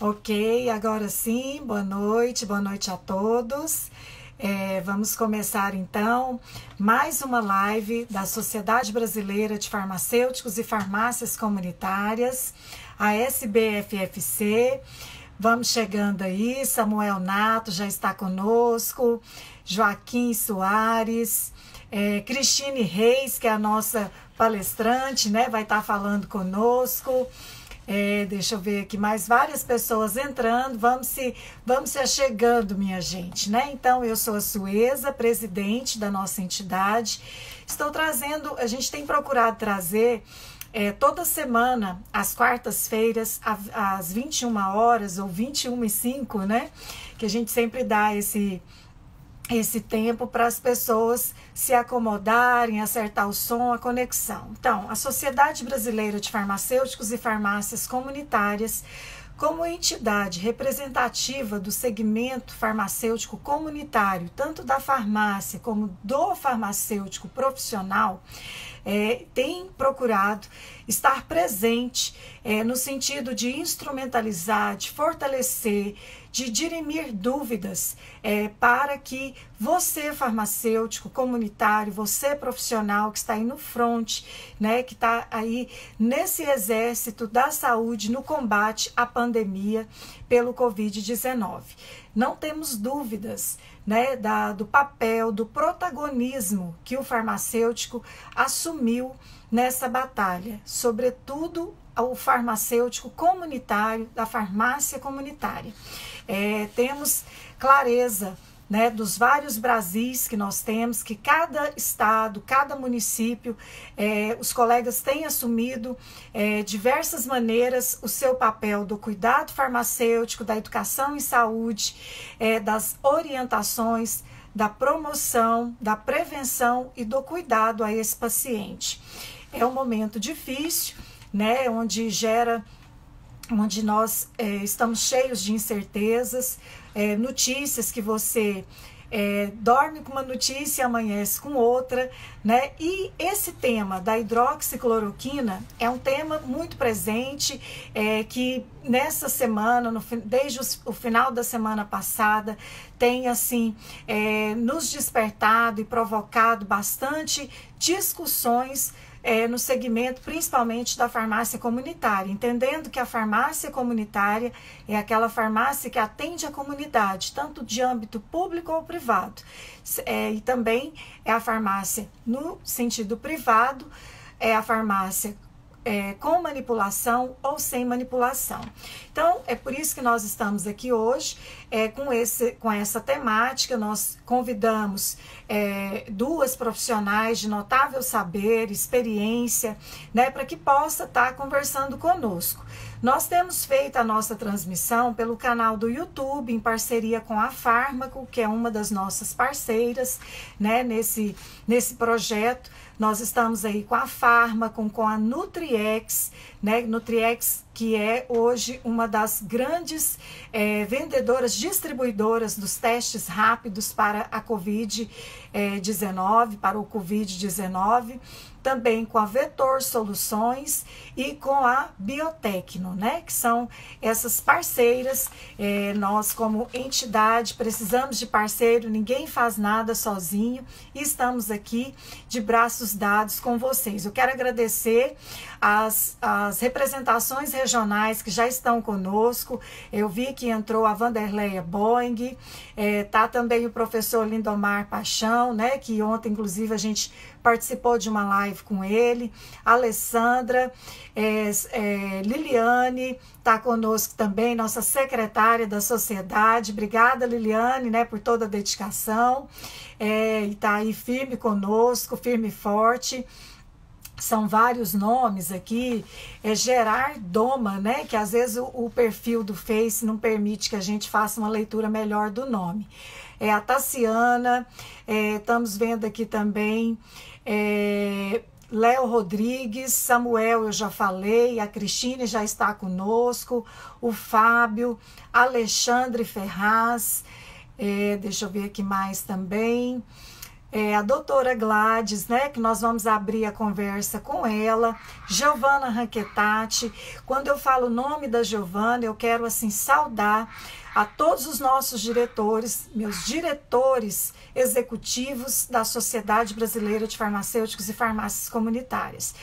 Ok, agora sim, boa noite a todos. Vamos começar então mais uma live da Sociedade Brasileira de Farmacêuticos e Farmácias Comunitárias, a SBFFC. Vamos chegando aí, Samuel Nato já está conosco, Joaquim Soares, Cristine Reis, que é a nossa palestrante, né, vai estar falando conosco. Deixa eu ver aqui, mais várias pessoas entrando, vamos se achegando, minha gente, né? Então, eu sou a Sueza, presidente da nossa entidade. Estou trazendo, a gente tem procurado trazer toda semana, às quartas-feiras, às 21 horas ou 21h05, né? Que a gente sempre dá esse tempo para as pessoas se acomodarem, acertar o som, a conexão. Então, a Sociedade Brasileira de Farmacêuticos e Farmácias Comunitárias, como entidade representativa do segmento farmacêutico comunitário, tanto da farmácia como do farmacêutico profissional, tem procurado estar presente no sentido de instrumentalizar, de fortalecer, de dirimir dúvidas para que você, farmacêutico, comunitário, você, profissional que está aí no front, né, que está aí nesse exército da saúde no combate à pandemia pelo Covid-19. Não temos dúvidas, né, do papel, do protagonismo que o farmacêutico assumiu nessa batalha, sobretudo o farmacêutico comunitário, da farmácia comunitária. Temos clareza, né, dos vários Brasis que nós temos, que cada estado, cada município, os colegas têm assumido diversas maneiras o seu papel do cuidado farmacêutico, da educação em saúde, das orientações, da promoção, da prevenção e do cuidado a esse paciente. É um momento difícil, né, onde nós estamos cheios de incertezas, notícias que você dorme com uma notícia e amanhece com outra, né? E esse tema da hidroxicloroquina é um tema muito presente, que nessa semana, desde o final da semana passada, tem assim nos despertado e provocado bastante discussões no segmento principalmente da farmácia comunitária, entendendo que a farmácia comunitária é aquela farmácia que atende a comunidade, tanto de âmbito público ou privado, e também é a farmácia no sentido privado, é a farmácia com manipulação ou sem manipulação. Então, é por isso que nós estamos aqui hoje com essa temática. Nós convidamos duas profissionais de notável saber, experiência, né, para que possa estar conversando conosco. Nós temos feito a nossa transmissão pelo canal do YouTube, em parceria com a Fármaco, que é uma das nossas parceiras, né, nesse projeto. Nós estamos aí com a Fármaco, com a Nutriex, né? Nutriex, que é hoje uma das grandes vendedoras, distribuidoras dos testes rápidos para a Covid-19, para o Covid-19. Também com a Vetor Soluções e com a Biotecno, né? Que são essas parceiras. Nós, como entidade, precisamos de parceiro, ninguém faz nada sozinho e estamos aqui de braços dados com vocês. Eu quero agradecer as representações regionais que já estão conosco. Eu vi que entrou a Vanderleia Boing, tá também o professor Lindomar Paixão, né? Que ontem, inclusive, a gente participou de uma live com ele, Alessandra, Liliane está conosco também, nossa secretária da sociedade. Obrigada, Liliane, né, por toda a dedicação, e está aí firme conosco, firme e forte. São vários nomes aqui, Gerard Doma, né, que às vezes o perfil do Face não permite que a gente faça uma leitura melhor do nome. A Tassiana, estamos vendo aqui também, Léo Rodrigues, Samuel eu já falei, a Cristine já está conosco, o Fábio, Alexandre Ferraz, deixa eu ver aqui mais também, a doutora Gladys, né, que nós vamos abrir a conversa com ela, Giovana Ranquetati. Quando eu falo o nome da Giovana, eu quero assim saudar a todos os nossos diretores, meus diretores executivos da Sociedade Brasileira de Farmacêuticos e Farmácias Comunitárias.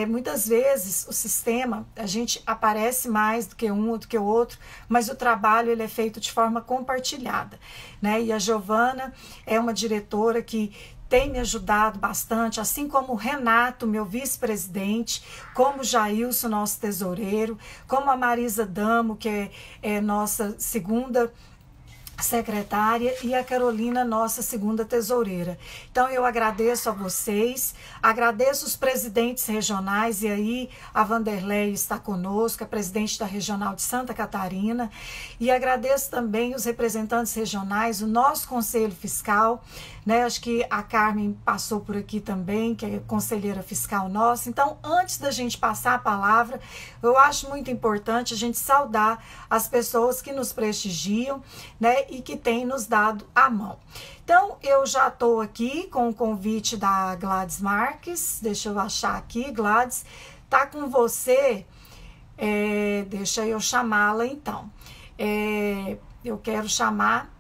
Muitas vezes o sistema, a gente aparece mais do que um ou do que o outro, mas o trabalho ele é feito de forma compartilhada, né? E a Giovana é uma diretora que tem me ajudado bastante, assim como o Renato, meu vice-presidente, como o Jailson, nosso tesoureiro, como a Marisa Damo, que é nossa segunda secretária, e a Carolina, nossa segunda tesoureira. Então eu agradeço a vocês, agradeço os presidentes regionais, e aí a Vanderlei está conosco, a presidente da Regional de Santa Catarina, e agradeço também os representantes regionais, o nosso Conselho Fiscal, né? Acho que a Carmen passou por aqui também, que é conselheira fiscal nossa. Então, antes da gente passar a palavra, eu acho muito importante a gente saudar as pessoas que nos prestigiam, né? E que têm nos dado a mão. Então, eu já estou aqui com o convite da Gladys Marques. Deixa eu achar aqui, Gladys. Tá com você? Deixa eu chamá-la então. Eu quero chamar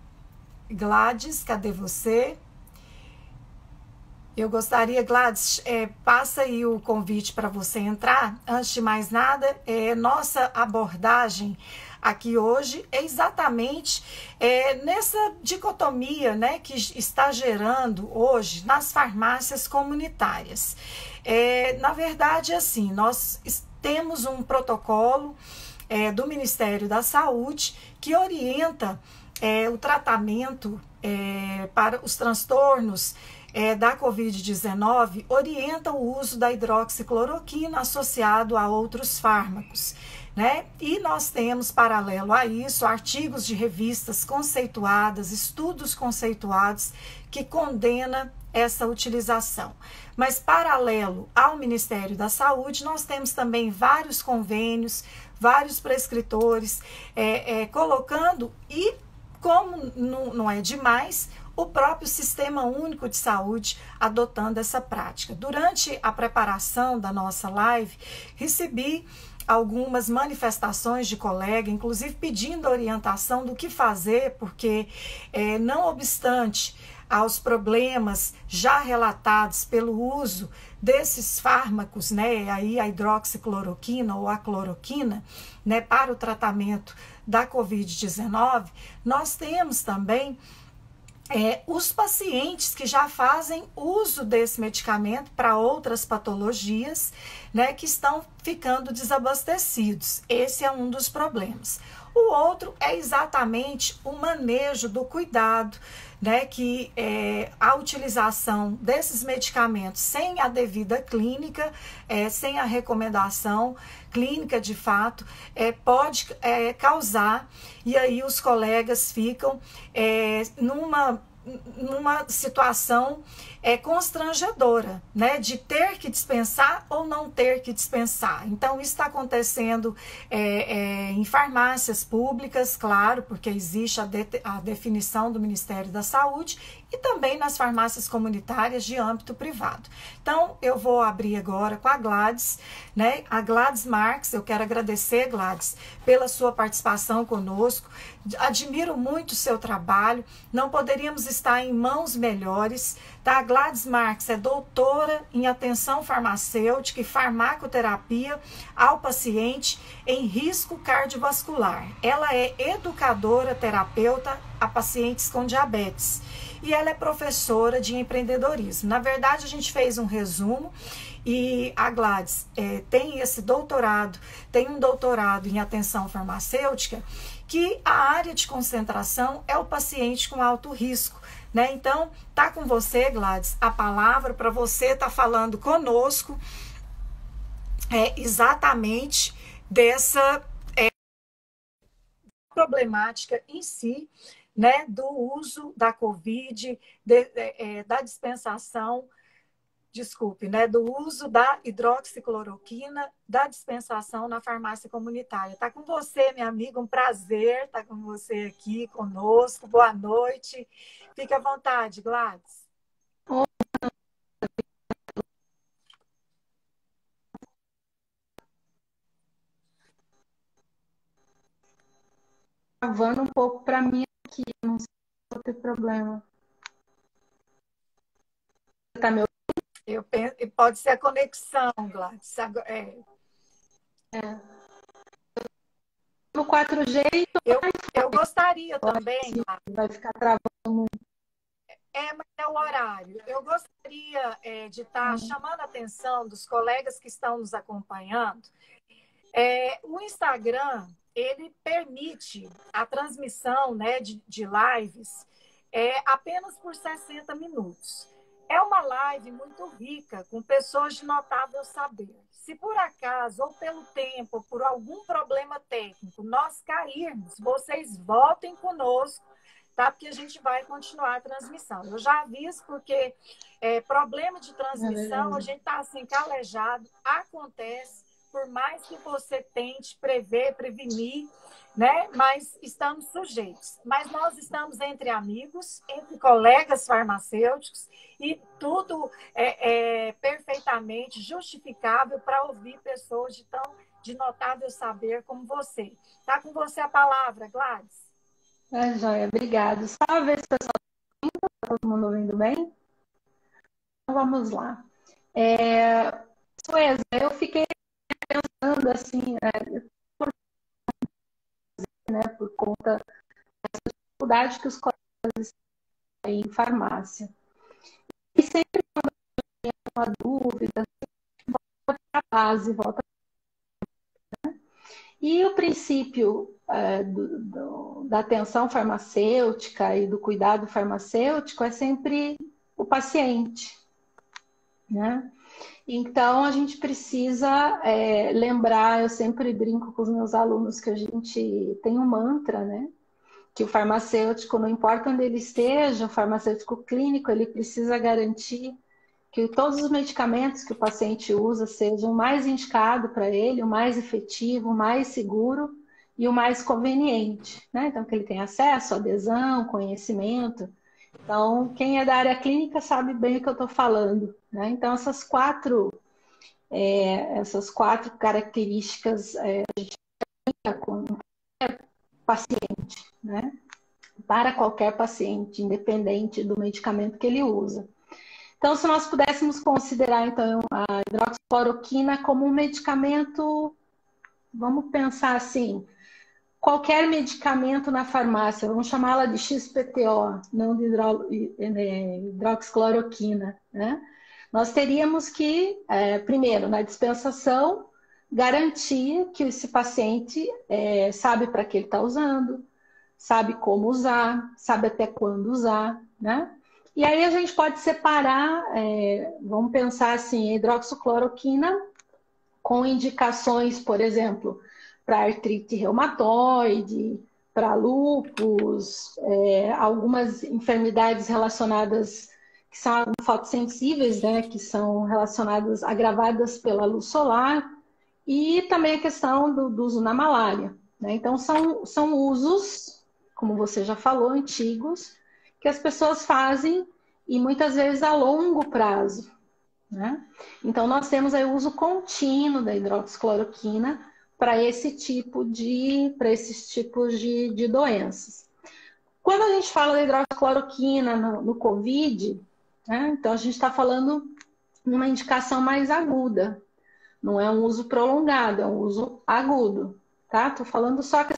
Gladys, cadê você? Eu gostaria, Gladys, passa aí o convite para você entrar. Antes de mais nada, nossa abordagem aqui hoje é exatamente nessa dicotomia, né, que está gerando hoje nas farmácias comunitárias. Na verdade, assim, nós temos um protocolo do Ministério da Saúde que orienta o tratamento para os transtornos da Covid-19, orienta o uso da hidroxicloroquina associado a outros fármacos, né? E nós temos, paralelo a isso, artigos de revistas conceituadas, estudos conceituados que condena essa utilização. Mas, paralelo ao Ministério da Saúde, nós temos também vários convênios, vários prescritores colocando, e como não é demais, o próprio Sistema Único de Saúde adotando essa prática. Durante a preparação da nossa live, recebi algumas manifestações de colega, inclusive pedindo orientação do que fazer, porque não obstante aos problemas já relatados pelo uso desses fármacos, né, aí a hidroxicloroquina ou a cloroquina, né, para o tratamento da Covid-19, nós temos também os pacientes que já fazem uso desse medicamento para outras patologias, né, que estão ficando desabastecidos. Esse é um dos problemas. O outro é exatamente o manejo do cuidado, né, que a utilização desses medicamentos sem a devida clínica, sem a recomendação clínica de fato, pode causar, e aí os colegas ficam numa situação constrangedora, né, de ter que dispensar ou não ter que dispensar. Então, isso está acontecendo em farmácias públicas, claro, porque existe a definição do Ministério da Saúde, e também nas farmácias comunitárias de âmbito privado. Então, eu vou abrir agora com a Gladys, né, a Gladys Marques. Eu quero agradecer, Gladys, pela sua participação conosco. Admiro muito o seu trabalho, não poderíamos estar em mãos melhores, tá? A Gladys Marques é doutora em atenção farmacêutica e farmacoterapia ao paciente em risco cardiovascular. Ela é educadora terapeuta a pacientes com diabetes e ela é professora de empreendedorismo. Na verdade, a gente fez um resumo. E a Gladys tem esse doutorado, tem um doutorado em atenção farmacêutica, que a área de concentração é o paciente com alto risco, né? Então, tá com você, Gladys, a palavra para você estar falando conosco exatamente dessa problemática em si, né, do uso da Covid, da dispensação, né, do uso da hidroxicloroquina, da dispensação na farmácia comunitária. Está com você, minha amiga, um prazer estar com você aqui conosco. Boa noite. Fique à vontade, Gladys. travando um pouco para mim aqui, não sei se vai ter problema. Você tá me ouvindo? Eu penso, pode ser a conexão, Gladys. No 4G Eu gostaria também, vai ficar travando. mas é o horário. Eu gostaria de estar chamando a atenção dos colegas que estão nos acompanhando. O Instagram, ele permite a transmissão, né, de lives apenas por 60 minutos. É uma live muito rica, com pessoas de notável saber. Se por acaso, ou pelo tempo, ou por algum problema técnico, nós cairmos, vocês voltem conosco, tá? Porque a gente vai continuar a transmissão. Eu já aviso, porque problema de transmissão, a gente está assim, calejado, acontece, por mais que você tente prever, prevenir, né? Mas estamos sujeitos. Mas nós estamos entre amigos, entre colegas farmacêuticos, e tudo é perfeitamente justificável para ouvir pessoas de notável saber como você. Está com você a palavra, Gladys. Joia, obrigado. Só ver se o pessoal está todo mundo ouvindo bem. Então, vamos lá. Sueza, eu fiquei pensando assim, por conta da dificuldade que os colegas têm em farmácia. E sempre tem uma dúvida, volta para a base, volta. E o princípio da atenção farmacêutica e do cuidado farmacêutico é sempre o paciente, né? Então, a gente precisa lembrar, eu sempre brinco com os meus alunos que a gente tem um mantra, né? Que o farmacêutico, não importa onde ele esteja, o farmacêutico clínico, ele precisa garantir que todos os medicamentos que o paciente usa sejam o mais indicado para ele, o mais efetivo, o mais seguro e o mais conveniente, né? Então, que ele tenha acesso, adesão, conhecimento. Então, quem é da área clínica sabe bem o que eu estou falando, né? Então, essas quatro características a gente tem com qualquer paciente, né? Para qualquer paciente, independente do medicamento que ele usa. Então, se nós pudéssemos considerar, então, a hidroxicloroquina como um medicamento, vamos pensar assim, qualquer medicamento na farmácia, vamos chamá-la de XPTO, não de hidroxicloroquina, né? Nós teríamos que, primeiro, na dispensação, garantir que esse paciente sabe para que ele está usando, sabe como usar, sabe até quando usar, né? E aí a gente pode separar, vamos pensar assim, a hidroxicloroquina com indicações, por exemplo, para artrite reumatoide, para lúpus, algumas enfermidades relacionadas, que são fotossensíveis, né, que são relacionadas, agravadas pela luz solar, e também a questão do uso na malária, né? Então, são usos, como você já falou, antigos, que as pessoas fazem e muitas vezes a longo prazo, né? Então, nós temos aí o uso contínuo da hidroxicloroquina para esses tipos de doenças. Quando a gente fala da hidroxicloroquina no COVID, né? Então a gente está falando de uma indicação mais aguda, não é um uso prolongado, é um uso agudo, tá? Estou falando só que.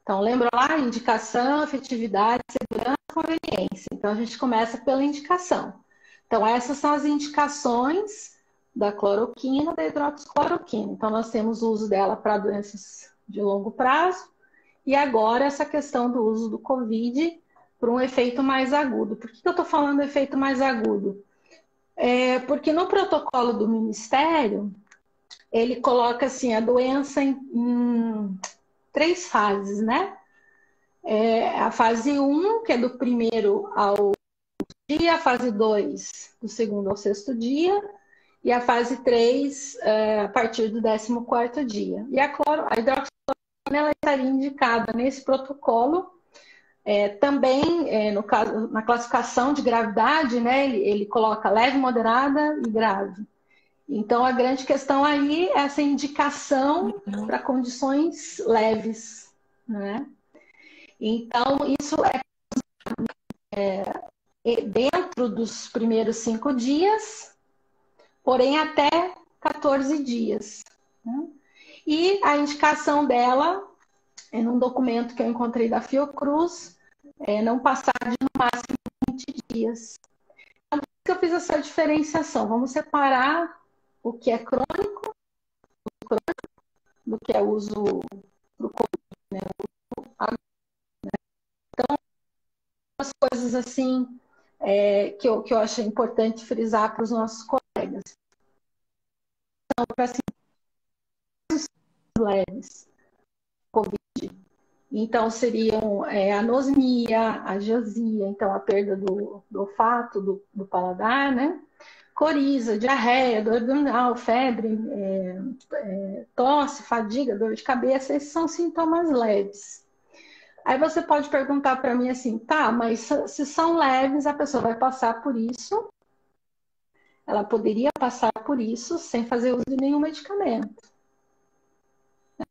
Então, lembra lá, indicação, efetividade, segurança e conveniência. Então, a gente começa pela indicação. Então, essas são as indicações da cloroquina, da hidroxicloroquina. Então, nós temos o uso dela para doenças de longo prazo e agora essa questão do uso do COVID para um efeito mais agudo. Por que eu estou falando efeito mais agudo? Porque no protocolo do Ministério, ele coloca assim, a doença em 3 fases, né? A fase 1, que é do primeiro ao dia, a fase 2, do segundo ao sexto dia, e a fase 3, a partir do 14º dia. E a hidroxicloroquina ela estaria indicada nesse protocolo, também no caso, na classificação de gravidade, né, ele coloca leve, moderada e grave. Então, a grande questão aí é essa indicação para condições leves, né? Então, isso é dentro dos primeiros 5 dias, porém até 14 dias. Né? E a indicação dela, é num documento que eu encontrei da Fiocruz, é não passar de no máximo 20 dias. Então, por isso que eu fiz essa diferenciação. Vamos separar o que é crônico do que é uso do corpo, né? Então, as coisas assim que eu achei importante frisar para os nossos colegas. Então, para sintomas leves, COVID. Então, seriam anosmia, agiasia, então a perda do olfato, do paladar, né? Coriza, diarreia, dor abdominal, febre, tosse, fadiga, dor de cabeça, esses são sintomas leves. Aí você pode perguntar para mim assim, tá, mas se são leves, a pessoa vai passar por isso, ela poderia passar por isso sem fazer uso de nenhum medicamento.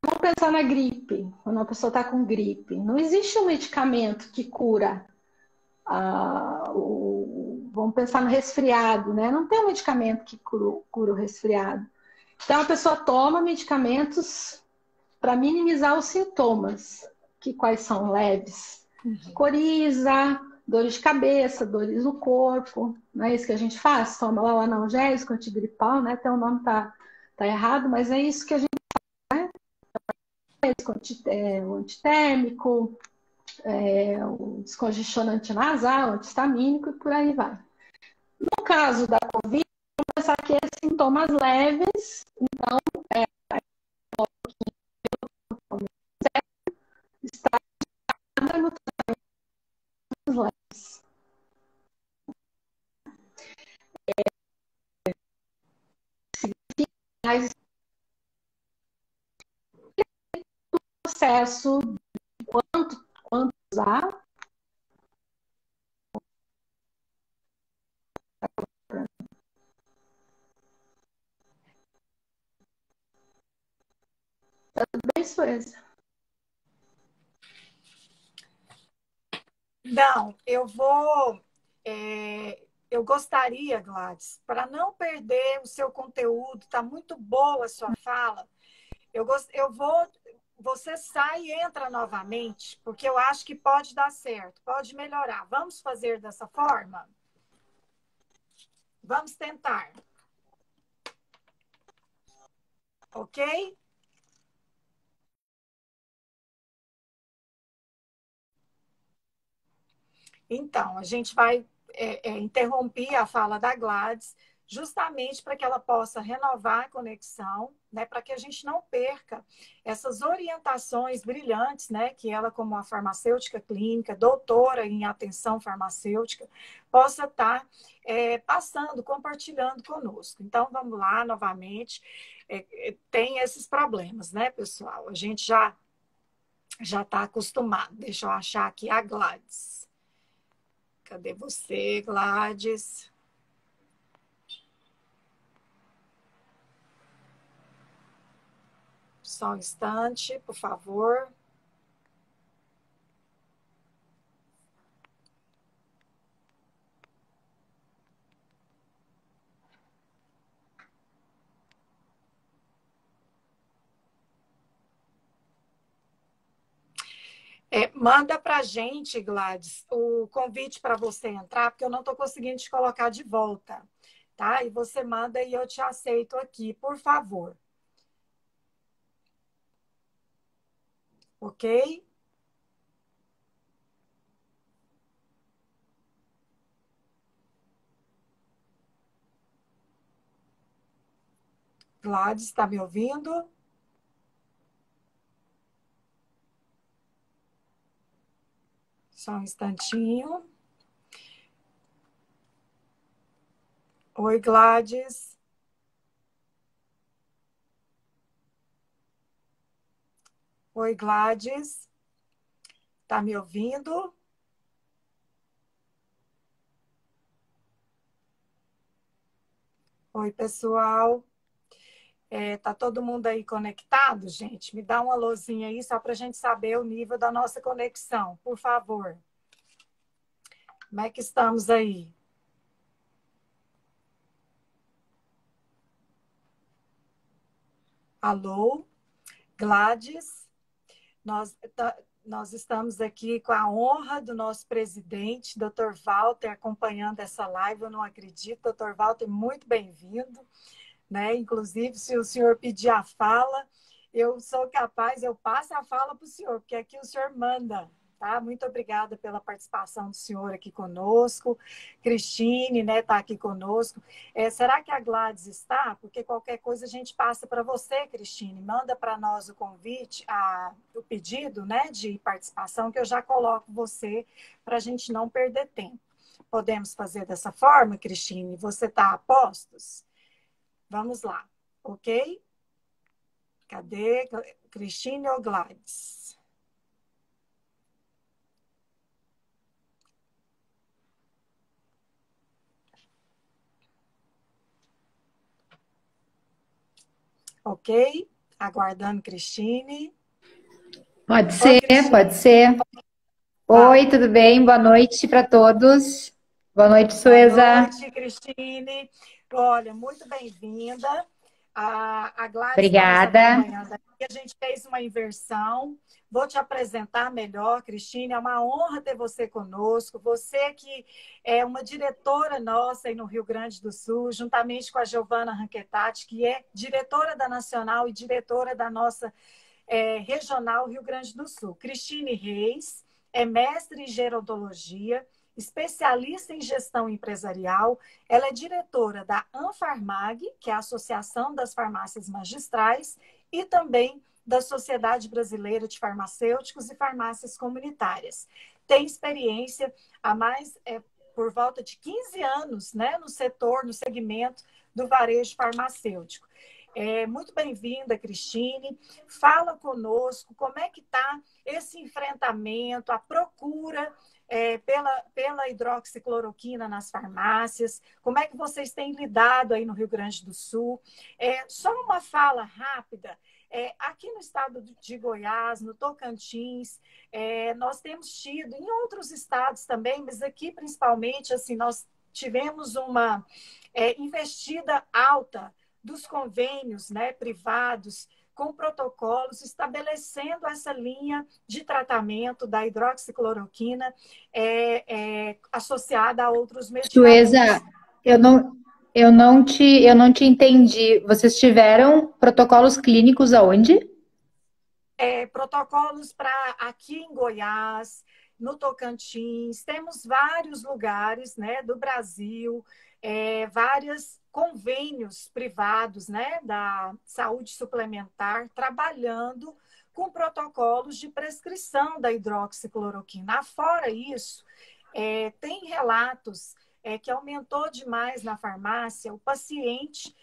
Vamos pensar na gripe, quando a pessoa está com gripe. Não existe um medicamento que cura. Vamos pensar no resfriado, né? Não tem um medicamento que cura o resfriado. Então a pessoa toma medicamentos para minimizar os sintomas, que quais são leves. Coriza, dores de cabeça, dores no corpo, não é isso que a gente faz? Toma lá o analgésico, antigripal, né? Até o nome tá errado, mas é isso que a gente faz, o antitérmico, o descongestionante nasal, antihistamínico e por aí vai. No caso da Covid, vamos pensar que é sintomas leves, então está no leves. Mas o processo de quanto usar, bem Suécia. Não, eu gostaria, Gladys, para não perder o seu conteúdo, está muito boa a sua fala. Eu vou, você sai e entra novamente, porque eu acho que pode dar certo, pode melhorar. Vamos fazer dessa forma? Vamos tentar. Ok? Então, a gente vai interromper a fala da Gladys, justamente para que ela possa renovar a conexão, né, para que a gente não perca essas orientações brilhantes, né, que ela, como uma farmacêutica clínica, doutora em atenção farmacêutica, possa estar passando, compartilhando conosco. Então, vamos lá, novamente. Tem esses problemas, né, pessoal? A gente já está acostumado. Deixa eu achar aqui a Gladys. Cadê você, Gladys? Só um instante, por favor. Manda para a gente, Gladys, o convite para você entrar, porque eu não estou conseguindo te colocar de volta, tá? E você manda e eu te aceito aqui, por favor. Ok? Gladys, está me ouvindo? Só um instantinho. Oi, Gladys. Oi, Gladys. Está me ouvindo? Oi, pessoal. Tá todo mundo aí conectado, gente? Me dá uma luzinha aí só para a gente saber o nível da nossa conexão, por favor. Como é que estamos aí? Alô, Gladys? Nós estamos aqui com a honra do nosso presidente, Dr. Walter, acompanhando essa live. Eu não acredito. Dr. Walter, muito bem-vindo. Né? Inclusive, se o senhor pedir a fala, eu sou capaz, eu passo a fala para o senhor, porque aqui o senhor manda. Tá? Muito obrigada pela participação do senhor aqui conosco. Cristine, né, está aqui conosco. Será que a Gladys está? Porque qualquer coisa a gente passa para você, Cristine. Manda para nós o convite, o pedido, né, de participação, que eu já coloco você para a gente não perder tempo. Podemos fazer dessa forma, Cristine? Você está a postos? Vamos lá, ok? Cadê? Cristine ou Gladys? Ok? Aguardando Cristine. Pode ser, pode ser. Oi, tudo bem? Boa noite para todos. Boa noite, Sueza. Boa noite, Cristine. Olha, muito bem-vinda. A Gladys está nos acompanhando aqui. A gente fez uma inversão. Vou te apresentar melhor, Cristine. É uma honra ter você conosco. Você que é uma diretora nossa aí no Rio Grande do Sul, juntamente com a Giovana Ranquetati, que é diretora da Nacional e diretora da nossa Regional Rio Grande do Sul. Cristine Reis é mestre em gerontologia, especialista em gestão empresarial. Ela é diretora da Anfarmag, que é a Associação das Farmácias Magistrais, e também da Sociedade Brasileira de Farmacêuticos e Farmácias Comunitárias. Tem experiência há por volta de 15 anos, né, no setor, no segmento do varejo farmacêutico. Muito bem-vinda, Cristine. Fala conosco como é que está esse enfrentamento, a procura pela hidroxicloroquina nas farmácias, como é que vocês têm lidado aí no Rio Grande do Sul. Só uma fala rápida. Aqui no estado de Goiás, no Tocantins, nós temos tido, em outros estados também, mas aqui principalmente, assim, nós tivemos uma investida alta dos convênios, né, privados, com protocolos estabelecendo essa linha de tratamento da hidroxicloroquina associada a outros medicamentos. Sueza, eu não te entendi. Vocês tiveram protocolos clínicos aonde? Protocolos para aqui em Goiás, no Tocantins, temos vários lugares, né, do Brasil, vários convênios privados, né, da saúde suplementar, trabalhando com protocolos de prescrição da hidroxicloroquina. Fora isso, tem relatos que aumentou demais na farmácia o paciente,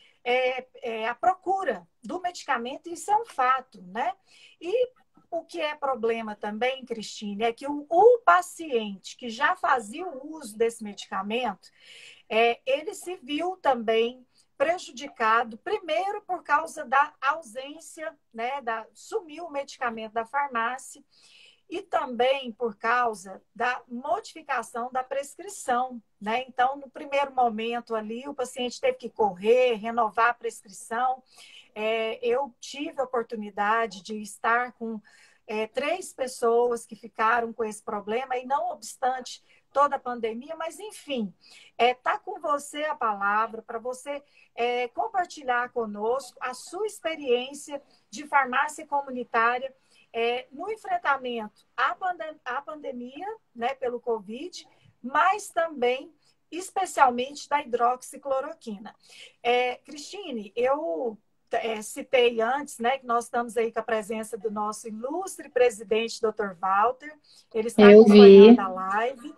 a procura do medicamento, isso é um fato, né? E o que é problema também, Cristine, é que o paciente que já fazia o uso desse medicamento, ele se viu também prejudicado, primeiro por causa da ausência, né, sumiu o medicamento da farmácia, e também por causa da modificação da prescrição, né? Então, no primeiro momento ali, o paciente teve que correr, renovar a prescrição. Eu tive a oportunidade de estar com 3 pessoas que ficaram com esse problema, e não obstante toda a pandemia, mas enfim, tá com você a palavra para você compartilhar conosco a sua experiência de farmácia comunitária no enfrentamento à pandemia, né, pelo Covid, mas também, especialmente, da hidroxicloroquina. Cristine, eu citei antes, né, que nós estamos aí com a presença do nosso ilustre presidente, Dr. Walter. Ele está acompanhando a live.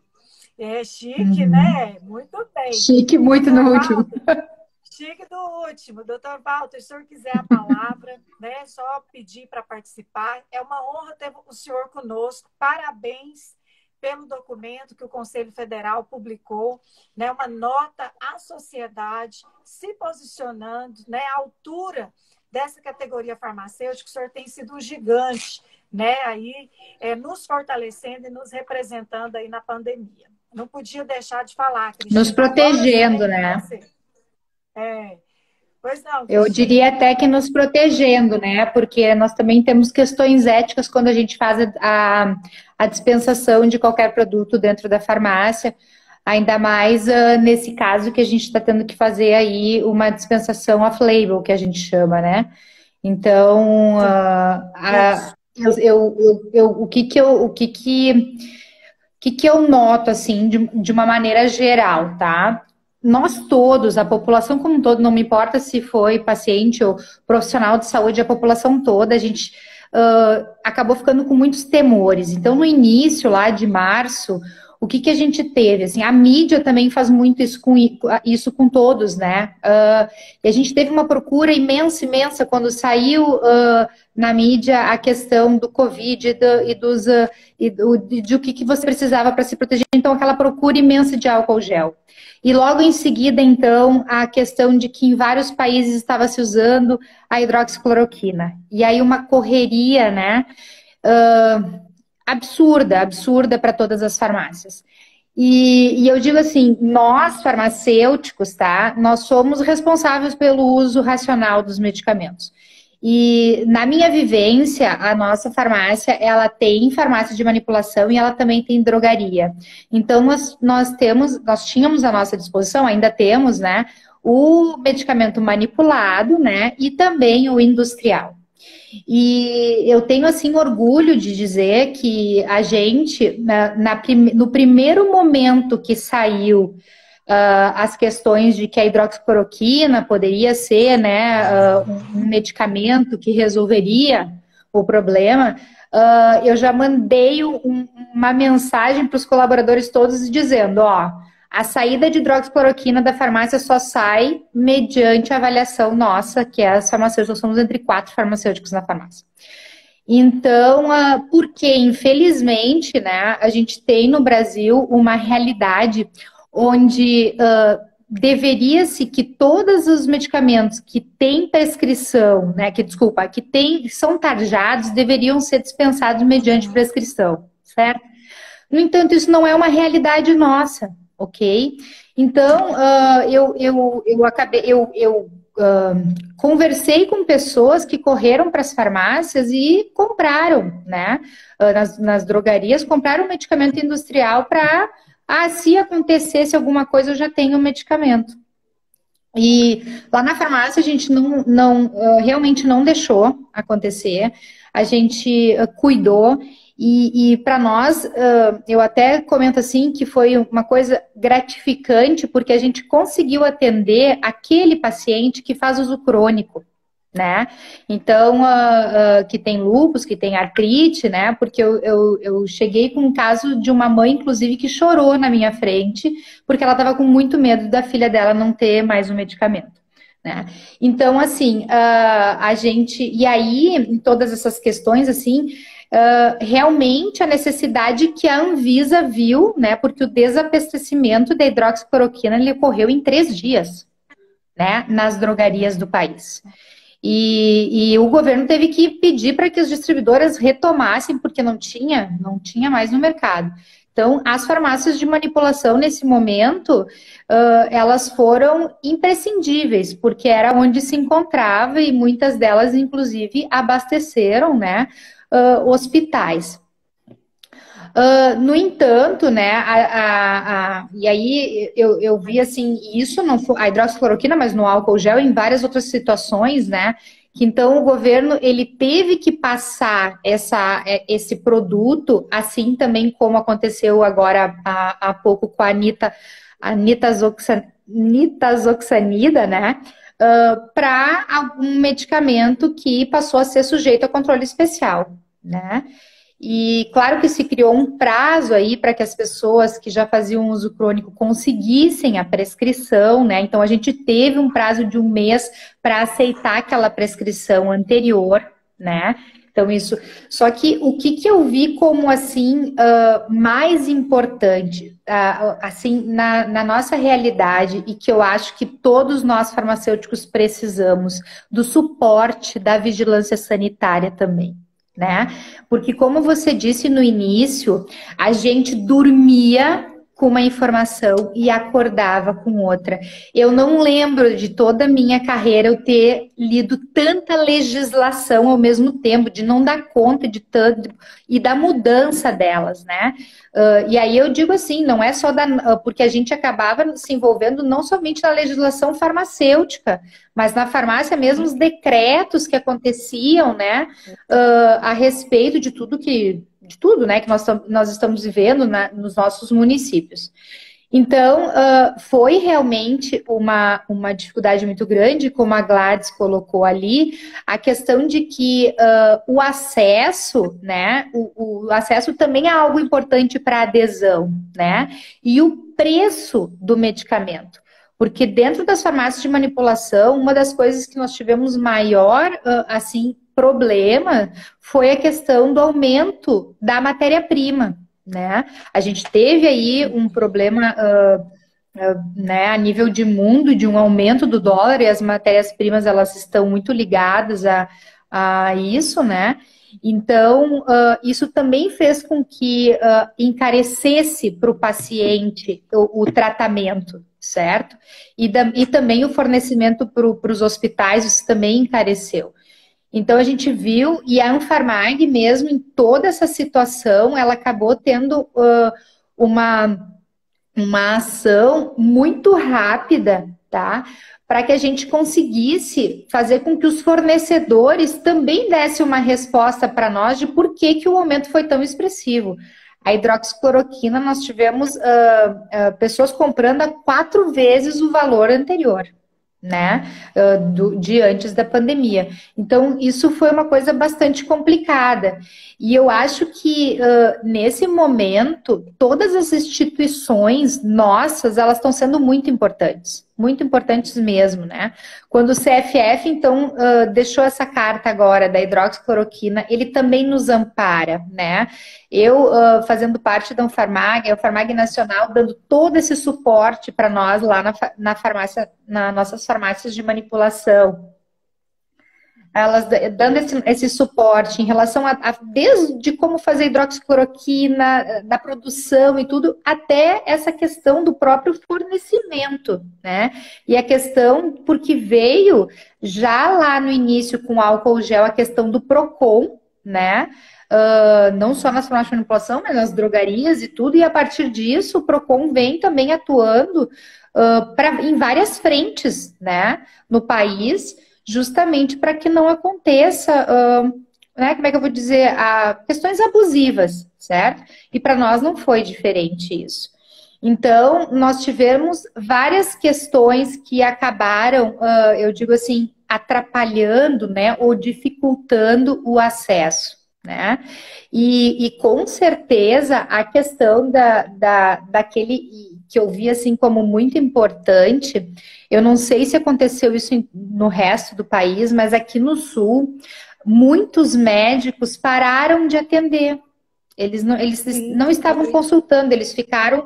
Chique, né? Muito bem. Chique, muito no último. Chique do último. Doutor Walter, se o senhor quiser a palavra, né? Só pedir para participar. É uma honra ter o senhor conosco. Parabéns pelo documento que o Conselho Federal publicou, né? Uma nota à sociedade se posicionando, né? À altura dessa categoria farmacêutica, o senhor tem sido um gigante, né? Aí, nos fortalecendo e nos representando aí na pandemia. Não podia deixar de falar, Cristina. Nos protegendo, né? Pois não, Eu Cristina. diria até que nos protegendo, né? Porque nós também temos questões éticas quando a gente faz a dispensação de qualquer produto dentro da farmácia, ainda mais nesse caso que a gente está tendo que fazer aí uma dispensação off-label, que a gente chama, né? Então, o que eu noto, assim, de uma maneira geral, tá? Nós todos, a população como um todo, não me importa se foi paciente ou profissional de saúde, a população toda, a gente acabou ficando com muitos temores. Então, no início, lá de março, o que a gente teve? Assim, a mídia também faz muito isso com todos, né? E a gente teve uma procura imensa, imensa, quando saiu na mídia a questão do Covid de o que você precisava para se proteger. Então, aquela procura imensa de álcool gel. E logo em seguida, então, a questão de que em vários países estava se usando a hidroxicloroquina. E aí uma correria, né? Absurda para todas as farmácias. E eu digo assim, nós farmacêuticos, tá? Nós somos responsáveis pelo uso racional dos medicamentos. E na minha vivência, a nossa farmácia, ela tem farmácia de manipulação e ela também tem drogaria. Então, nós tínhamos à nossa disposição, ainda temos, né, o medicamento manipulado, né, e também o industrial. E eu tenho, assim, orgulho de dizer que a gente, no primeiro momento que saiu as questões de que a hidroxicloroquina poderia ser, né, um medicamento que resolveria o problema, eu já mandei uma mensagem para os colaboradores todos dizendo, ó, a saída de hidroxicloroquina da farmácia só sai mediante a avaliação nossa, que é as farmacêuticas, nós somos entre 4 farmacêuticos na farmácia. Então, porque, infelizmente, né, a gente tem no Brasil uma realidade onde deveria-se que todos os medicamentos que têm prescrição, né, que são tarjados, deveriam ser dispensados mediante prescrição, certo? No entanto, isso não é uma realidade nossa, ok? Então, eu conversei com pessoas que correram para as farmácias e compraram, né, nas drogarias, compraram medicamento industrial para se acontecesse alguma coisa, eu já tenho o medicamento. E lá na farmácia a gente realmente não deixou acontecer, a gente cuidou e para nós, eu até comento assim que foi uma coisa gratificante porque a gente conseguiu atender aquele paciente que faz uso crônico, né? Então, que tem lúpus, que tem artrite, né? Porque eu cheguei com um caso de uma mãe, inclusive, que chorou na minha frente, porque ela estava com muito medo da filha dela não ter mais um medicamento, né? Então, assim, a gente... E aí, em todas essas questões, assim, realmente a necessidade que a Anvisa viu, né? Porque o desabastecimento da hidroxicloroquina, ele ocorreu em 3 dias, né? Nas drogarias do país. E o governo teve que pedir para que as distribuidoras retomassem, porque não tinha mais no mercado. Então, as farmácias de manipulação, nesse momento, elas foram imprescindíveis, porque era onde se encontrava e muitas delas, inclusive, abasteceram, né, hospitais. No entanto, né, e aí eu vi assim, isso não foi a hidroxicloroquina, mas no álcool gel, em várias outras situações, né, que então o governo ele teve que passar esse produto, assim também como aconteceu agora há pouco com a nitazoxanida, né, para um medicamento que passou a ser sujeito a controle especial, né. E claro que se criou um prazo aí para que as pessoas que já faziam uso crônico conseguissem a prescrição, né? Então a gente teve um prazo de 1 mês para aceitar aquela prescrição anterior, né? Então, isso. Só que o que eu vi como, assim, mais importante, assim, na nossa realidade, e que eu acho que todos nós farmacêuticos precisamos, do suporte da vigilância sanitária também, né? Porque, como você disse no início, a gente dormia com uma informação e acordava com outra. Eu não lembro de toda a minha carreira eu ter lido tanta legislação ao mesmo tempo, de não dar conta de tanto e da mudança delas, né? E aí eu digo assim, não é só porque a gente acabava se envolvendo não somente na legislação farmacêutica, mas na farmácia mesmo os decretos que aconteciam, né? A respeito de tudo né, que nós estamos vivendo nos nossos municípios. Então, foi realmente uma dificuldade muito grande, como a Gladys colocou ali, a questão de que o acesso, né, o acesso também é algo importante para a adesão, né, e o preço do medicamento. Porque dentro das farmácias de manipulação, uma das coisas que nós tivemos maior, assim, problema foi a questão do aumento da matéria-prima, né? A gente teve aí um problema né, a nível de mundo, de um aumento do dólar, e as matérias-primas, elas estão muito ligadas a isso, né? Então, isso também fez com que encarecesse para o paciente o tratamento, certo? E também o fornecimento para os hospitais, isso também encareceu. Então, a gente viu, e a Anfarmag mesmo, em toda essa situação, ela acabou tendo uma ação muito rápida, tá? Para que a gente conseguisse fazer com que os fornecedores também dessem uma resposta para nós de por que o aumento foi tão expressivo. A hidroxicloroquina, nós tivemos pessoas comprando a 4 vezes o valor anterior, né, de antes da pandemia. Então, isso foi uma coisa bastante complicada. E eu acho que, nesse momento, todas as instituições nossas, elas estão sendo muito importantes mesmo, né? Quando o CFF, então, deixou essa carta agora da hidroxicloroquina, ele também nos ampara, né? Eu, fazendo parte da Anfarmag, a Anfarmag Nacional, dando todo esse suporte para nós lá na farmácia, nas nossas farmácias de manipulação. Elas dando esse suporte em relação desde como fazer hidroxicloroquina, da produção e tudo, até essa questão do próprio fornecimento, né? E a questão, porque veio já lá no início com álcool gel, a questão do PROCON, né? Não só nas farmácias de manipulação, mas nas drogarias e tudo, e a partir disso o PROCON vem também atuando em várias frentes, né? No país, justamente para que não aconteça, né, como é que eu vou dizer, questões abusivas, certo? E para nós não foi diferente isso. Então, nós tivemos várias questões que acabaram, eu digo assim, atrapalhando, né, ou dificultando o acesso, né? E com certeza a questão daquele que eu vi assim como muito importante, eu não sei se aconteceu isso no resto do país, mas aqui no Sul, muitos médicos pararam de atender. Eles não estavam consultando, eles ficaram.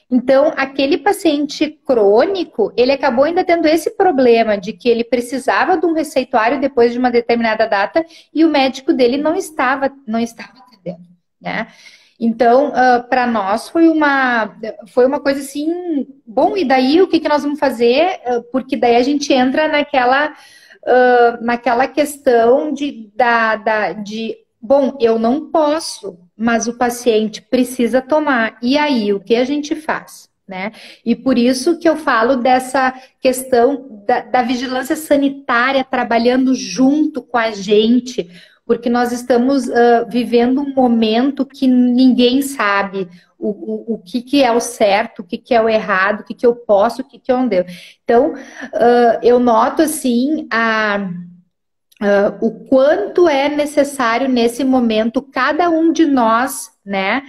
Então, aquele paciente crônico, ele acabou ainda tendo esse problema de que ele precisava de um receituário depois de uma determinada data e o médico dele não estava atendendo, né? Então, para nós foi uma coisa assim, bom, e daí o que nós vamos fazer? Porque daí a gente entra naquela questão bom, eu não posso, mas o paciente precisa tomar. E aí, o que a gente faz? Né? E por isso que eu falo dessa questão da vigilância sanitária trabalhando junto com a gente, porque nós estamos vivendo um momento que ninguém sabe o que é o certo, o que é o errado, o que eu posso, o que eu não devo. Então, eu noto assim o quanto é necessário nesse momento cada um de nós, né,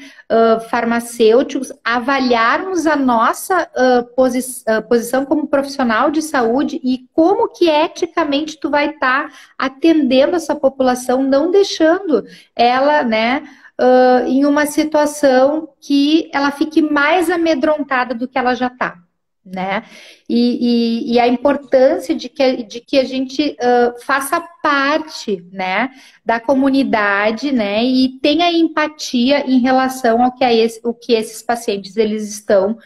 farmacêuticos, avaliarmos a nossa posição como profissional de saúde e como que eticamente tu vai estar atendendo essa população, não deixando ela, né, em uma situação que ela fique mais amedrontada do que ela já está. Né? E a importância de que a gente faça parte, né, da comunidade, né, e tenha empatia em relação ao que esses pacientes eles estão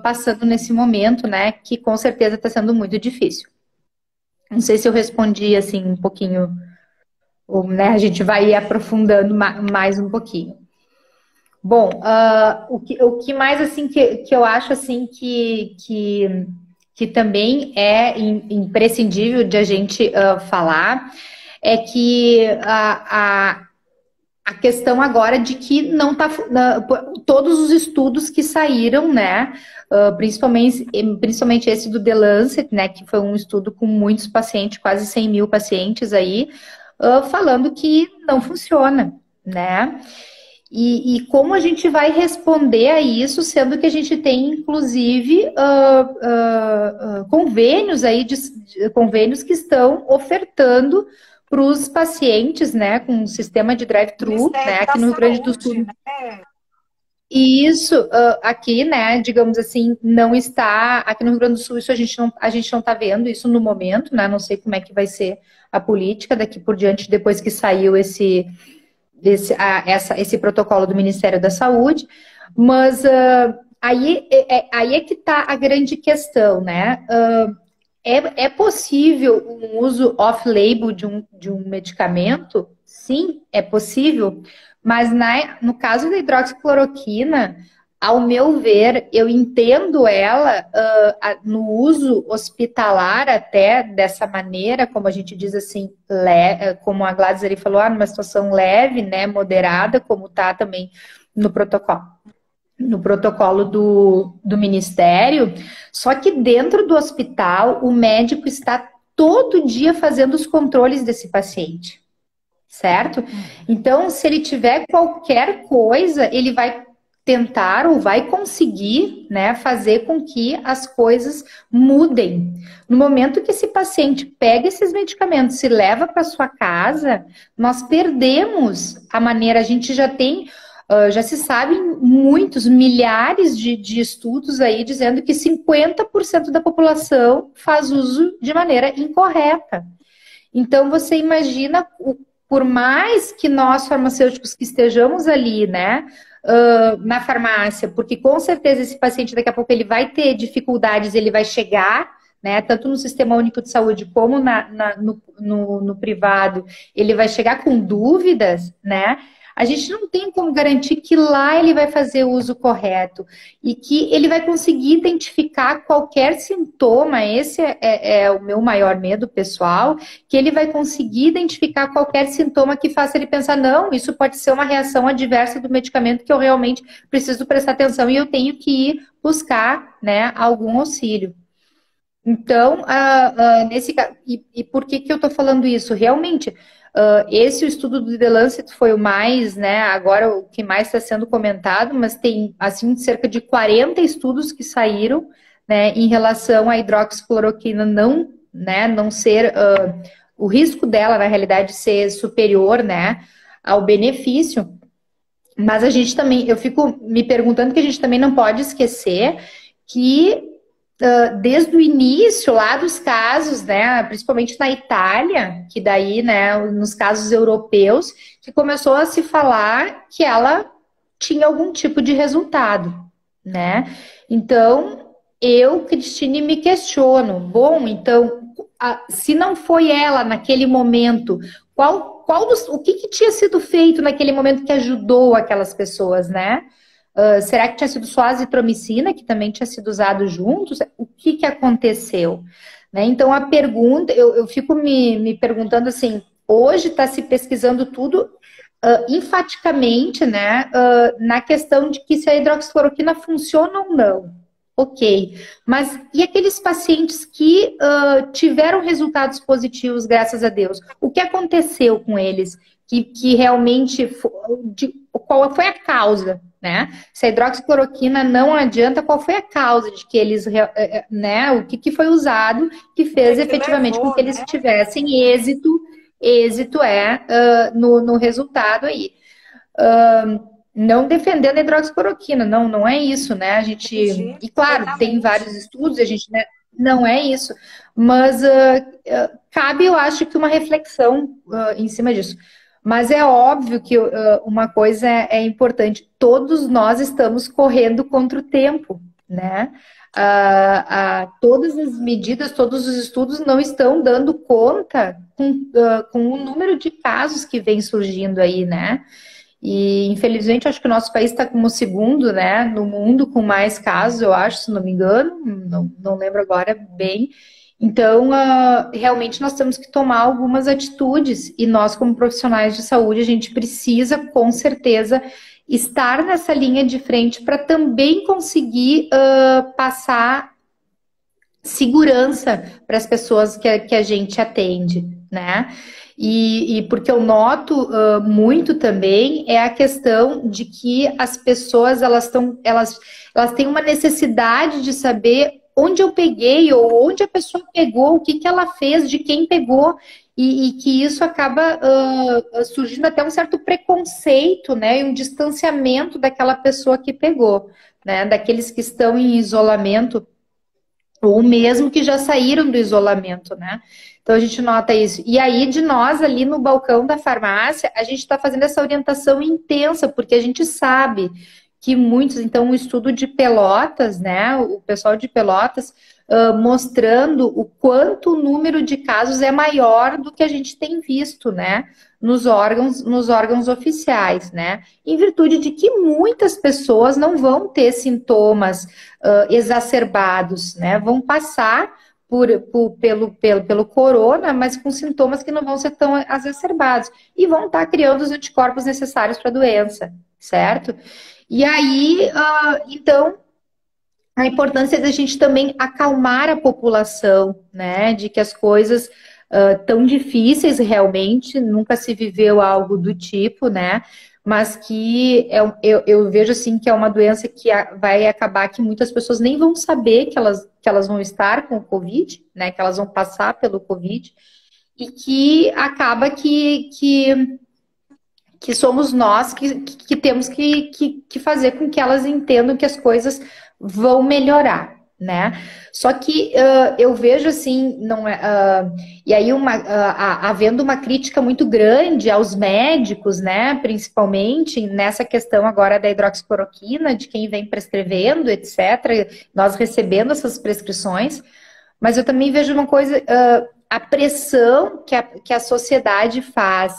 passando nesse momento, né, que com certeza está sendo muito difícil. Não sei se eu respondi assim um pouquinho, ou, né, a gente vai ir aprofundando mais um pouquinho. Bom, o que mais assim que eu acho assim que também é imprescindível de a gente falar é que a questão agora de que não tá todos os estudos que saíram, né, principalmente esse do The Lancet, né, que foi um estudo com muitos pacientes, quase 100 mil pacientes aí, falando que não funciona, né? E como a gente vai responder a isso, sendo que a gente tem, inclusive, convênios aí, convênios que estão ofertando para os pacientes, né, com um sistema de drive-thru, né, aqui no Rio Grande do Sul. Né? E isso aqui, né, digamos assim, não está, aqui no Rio Grande do Sul, isso a gente não está vendo isso no momento, né, não sei como é que vai ser a política daqui por diante, depois que saiu esse protocolo do Ministério da Saúde, mas aí é que está a grande questão, né? É possível um uso off-label de um medicamento? Sim, é possível, mas no caso da hidroxicloroquina, ao meu ver, eu entendo ela no uso hospitalar até dessa maneira, como a gente diz assim, como a Gladys ali falou, numa situação leve, né, moderada, como está também no protocolo. No protocolo do Ministério, só que dentro do hospital, o médico está todo dia fazendo os controles desse paciente, certo? Então, se ele tiver qualquer coisa, ele vai tentar ou vai conseguir, né, fazer com que as coisas mudem. No momento que esse paciente pega esses medicamentos e leva para sua casa, nós perdemos a maneira, a gente já tem, já se sabe muitos, milhares de estudos aí dizendo que 50% da população faz uso de maneira incorreta. Então, você imagina, por mais que nós farmacêuticos que estejamos ali, né, na farmácia, porque com certeza esse paciente daqui a pouco ele vai ter dificuldades, ele vai chegar, né, tanto no Sistema Único de Saúde como no privado, ele vai chegar com dúvidas, né? A gente não tem como garantir que lá ele vai fazer o uso correto e que ele vai conseguir identificar qualquer sintoma. Esse é o meu maior medo pessoal, que ele vai conseguir identificar qualquer sintoma que faça ele pensar, não, isso pode ser uma reação adversa do medicamento que eu realmente preciso prestar atenção e eu tenho que ir buscar, né, algum auxílio. Então, nesse caso, e por que eu estou falando isso? Realmente, esse estudo do The Lancet foi o mais, né, agora o que mais está sendo comentado, mas tem, assim, cerca de 40 estudos que saíram, né, em relação à hidroxicloroquina não ser, o risco dela, na realidade, ser superior, né, ao benefício. Mas a gente também, eu fico me perguntando que a gente também não pode esquecer que desde o início lá dos casos, né, principalmente na Itália, que daí, né, nos casos europeus, que começou a se falar que ela tinha algum tipo de resultado, né? Então, eu, Cristine, me questiono, bom, então, se não foi ela naquele momento, o que tinha sido feito naquele momento que ajudou aquelas pessoas, né? Será que tinha sido só a azitromicina, que também tinha sido usado juntos? O que aconteceu? Né? Então, a pergunta, eu fico me perguntando assim, hoje está se pesquisando tudo enfaticamente, né, na questão de que se a hidroxicloroquina funciona ou não. ok. Mas e aqueles pacientes que tiveram resultados positivos, graças a Deus? O que aconteceu com eles? Que realmente, qual foi a causa, né? Se a hidroxicloroquina não adianta, qual foi a causa de que eles, né? O que foi usado que fez efetivamente com que eles tivessem êxito no resultado aí. Não defendendo a hidroxicloroquina, não é isso, né? A gente, e claro, tem vários estudos, a gente, né, não é isso, mas cabe, eu acho que uma reflexão em cima disso. Mas é óbvio que uma coisa é importante, todos nós estamos correndo contra o tempo, né? Todas as medidas, todos os estudos não estão dando conta com o número de casos que vem surgindo aí, né? E, infelizmente, acho que o nosso país está como o segundo, né, no mundo com mais casos, eu acho, se não me engano, não lembro agora bem. Então, realmente nós temos que tomar algumas atitudes e nós, como profissionais de saúde, a gente precisa, com certeza, estar nessa linha de frente para também conseguir passar segurança para as pessoas que a gente atende, né? E porque eu noto muito também é a questão de que as pessoas elas têm uma necessidade de saber onde eu peguei ou onde a pessoa pegou, o que ela fez, de quem pegou, e que isso acaba surgindo até um certo preconceito, né, e um distanciamento daquela pessoa que pegou, né, daqueles que estão em isolamento ou mesmo que já saíram do isolamento, né? Então a gente nota isso. E aí de nós ali no balcão da farmácia, a gente está fazendo essa orientação intensa, porque a gente sabe que muitos, então o estudo de Pelotas, né, o pessoal de Pelotas, mostrando o quanto o número de casos é maior do que a gente tem visto, né, nos órgãos oficiais, né, em virtude de que muitas pessoas não vão ter sintomas exacerbados, né, vão passar pelo corona, mas com sintomas que não vão ser tão exacerbados, e vão estar criando os anticorpos necessários para a doença, certo? E aí, então, a importância da gente também acalmar a população, né? De que as coisas tão difíceis realmente, nunca se viveu algo do tipo, né? Mas que eu vejo assim que é uma doença que vai acabar que muitas pessoas nem vão saber que elas vão estar com o Covid, né? Que elas vão passar pelo Covid, e que acaba que somos nós que temos que fazer com que elas entendam que as coisas vão melhorar, né? Só que eu vejo assim, não é, e aí havendo uma crítica muito grande aos médicos, né? Principalmente nessa questão agora da hidroxicloroquina, de quem vem prescrevendo, etc. Nós recebendo essas prescrições, mas eu também vejo uma coisa, a pressão que a sociedade faz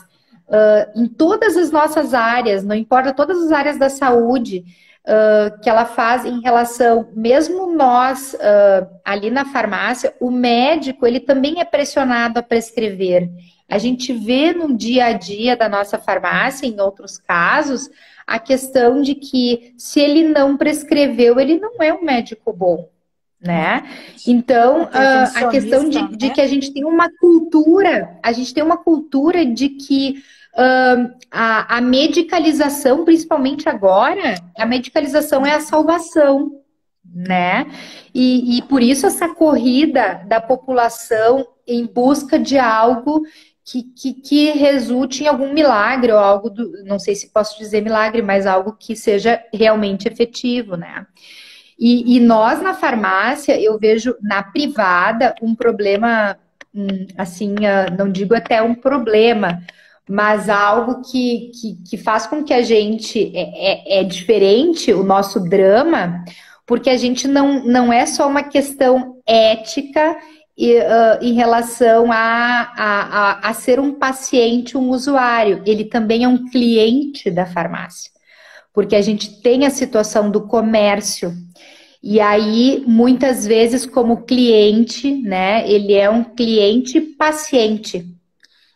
em todas as nossas áreas, não importa, todas as áreas da saúde, que ela faz em relação, mesmo nós ali na farmácia, o médico, ele também é pressionado a prescrever. A gente vê no dia a dia da nossa farmácia, em outros casos, a questão de que se ele não prescreveu, ele não é um médico bom, né? Então, a questão de que a gente tem uma cultura, de que a medicalização, principalmente agora, a medicalização é a salvação, né? E por isso essa corrida da população em busca de algo que resulte em algum milagre, ou algo não sei se posso dizer milagre, mas algo que seja realmente efetivo, né? E nós na farmácia, eu vejo na privada um problema, assim, não digo até um problema, mas algo que faz com que a gente é diferente, o nosso drama, porque a gente não é só uma questão ética em relação a ser um paciente, um usuário, ele também é um cliente da farmácia, porque a gente tem a situação do comércio. E aí, muitas vezes, como cliente, né, ele é um cliente paciente.